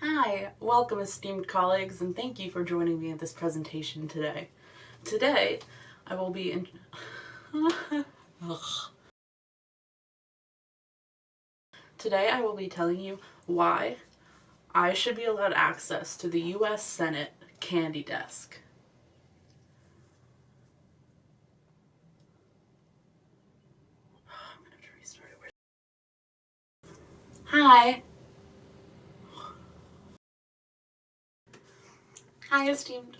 Hi, welcome esteemed colleagues, and thank you for joining me in this presentation today. Today, I will be Today I will be telling you why I should be allowed access to the U.S. Senate candy desk. I'm gonna have to restart it. Hi. Hi, esteemed.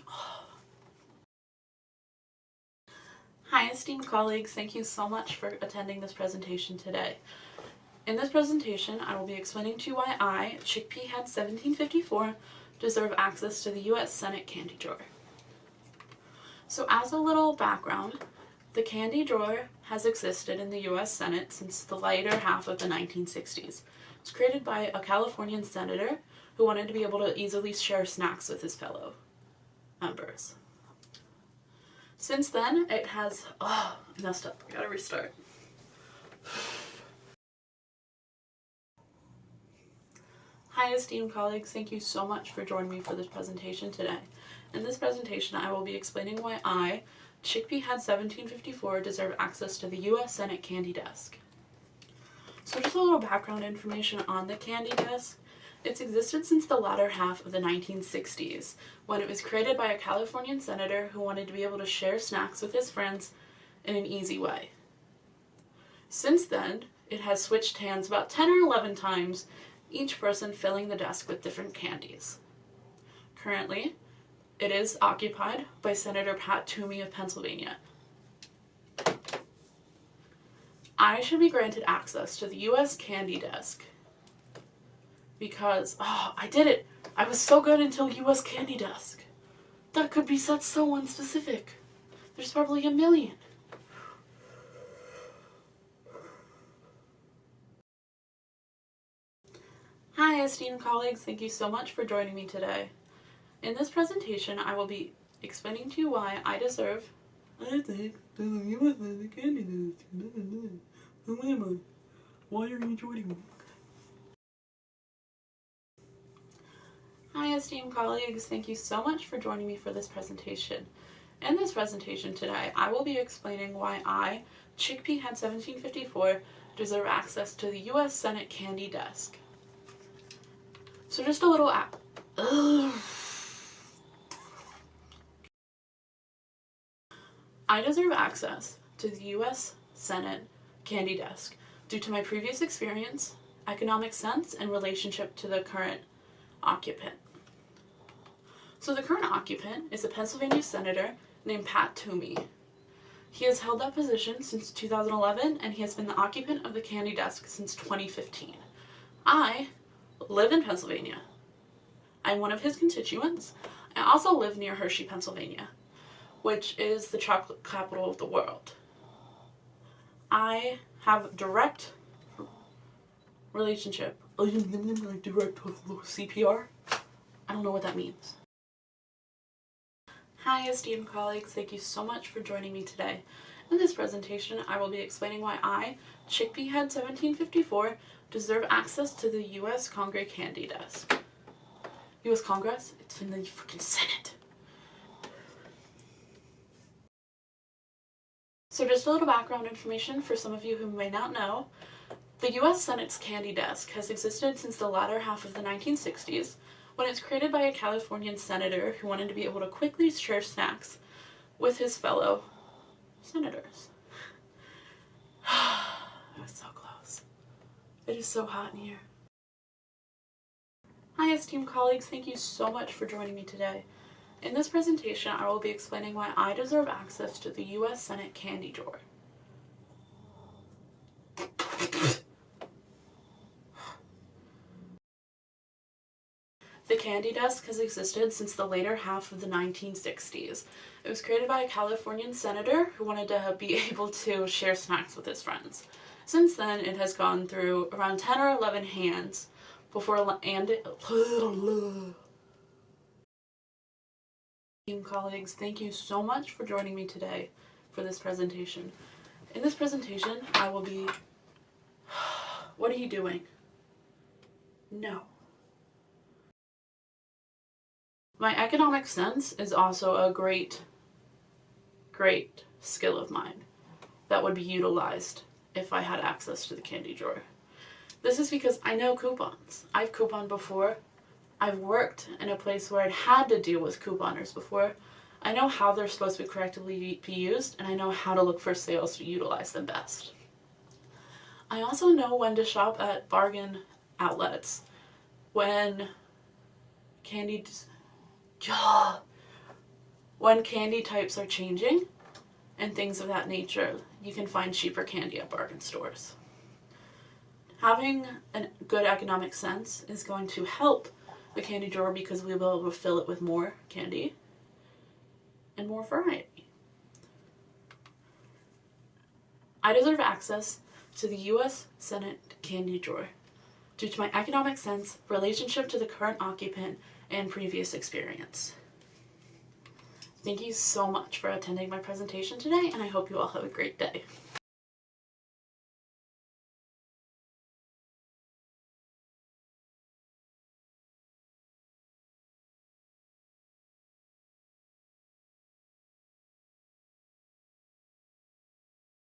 Hi, esteemed colleagues. Thank you so much for attending this presentation today. In this presentation, I will be explaining to you why I, Chickpea Head 1754, deserve access to the U.S. Senate candy drawer. So as a little background, the candy drawer has existed in the U.S. Senate since the later half of the 1960s. It's created by a Californian senator who wanted to be able to easily share snacks with his fellow members. Since then, it has... I messed up. I gotta restart. Hi, esteemed colleagues. Thank you so much for joining me for this presentation today. In this presentation, I will be explaining why I, Chickpea Head 1754, deserve access to the U.S. Senate candy desk. So just a little background information on the candy desk. It's existed since the latter half of the 1960s, when it was created by a Californian senator who wanted to be able to share snacks with his friends in an easy way. Since then, it has switched hands about 10 or 11 times, each person filling the desk with different candies. Currently, it is occupied by Senator Pat Toomey of Pennsylvania. I should be granted access to the U.S. candy desk because, I did it! I was so good until U.S. candy desk. That could be such so unspecific. There's probably a million. Hi, esteemed colleagues. Thank you so much for joining me today. In this presentation, I will be explaining to you why I deserve candy desk. Who am I? Why are you joining me? Hi, esteemed colleagues. Thank you so much for joining me for this presentation. In this presentation today, I will be explaining why I, Chickpea Head 1754, deserve access to the U.S. Senate candy desk. So just a little I deserve access to the U.S. Senate candy desk due to my previous experience, economic sense, and relationship to the current occupant. So the current occupant is a Pennsylvania senator named Pat Toomey. He has held that position since 2011, and he has been the occupant of the candy desk since 2015. I live in Pennsylvania. I'm one of his constituents. I also live near Hershey, Pennsylvania, which is the chocolate capital of the world. I have direct relationship. Direct CPR? I don't know what that means. Hi, esteemed colleagues. Thank you so much for joining me today. In this presentation, I will be explaining why I, Chickpea Head 1754, deserve access to the U.S. Congress candy desk. U.S. Congress? It's in the freaking Senate. So just a little background information for some of you who may not know. The U.S. Senate's candy desk has existed since the latter half of the 1960s, when it's created by a Californian senator who wanted to be able to quickly share snacks with his fellow senators. It was so close. It is so hot in here. Hi, esteemed colleagues. Thank you so much for joining me today. In this presentation, I will be explaining why I deserve access to the U.S. Senate candy drawer. The candy desk has existed since the later half of the 1960s. It was created by a Californian senator who wanted to be able to share snacks with his friends. Since then, it has gone through around 10 or 11 hands before colleagues, thank you so much for joining me today for this presentation. In this presentation, I will be... What are you doing? No. My economic sense is also a great skill of mine that would be utilized if I had access to the candy drawer. This is because I know coupons. I've couponed before. I've worked in a place where I'd had to deal with couponers before. I know how they're supposed to be correctly be used, and I know how to look for sales to utilize them best. I also know when to shop at bargain outlets, when candy types are changing and things of that nature. You can find cheaper candy at bargain stores. Having a good economic sense is going to help the candy drawer because we'll be able to fill it with more candy and more variety. I deserve access to the U.S. Senate candy drawer due to my economic sense, relationship to the current occupant, and previous experience. Thank you so much for attending my presentation today, and I hope you all have a great day.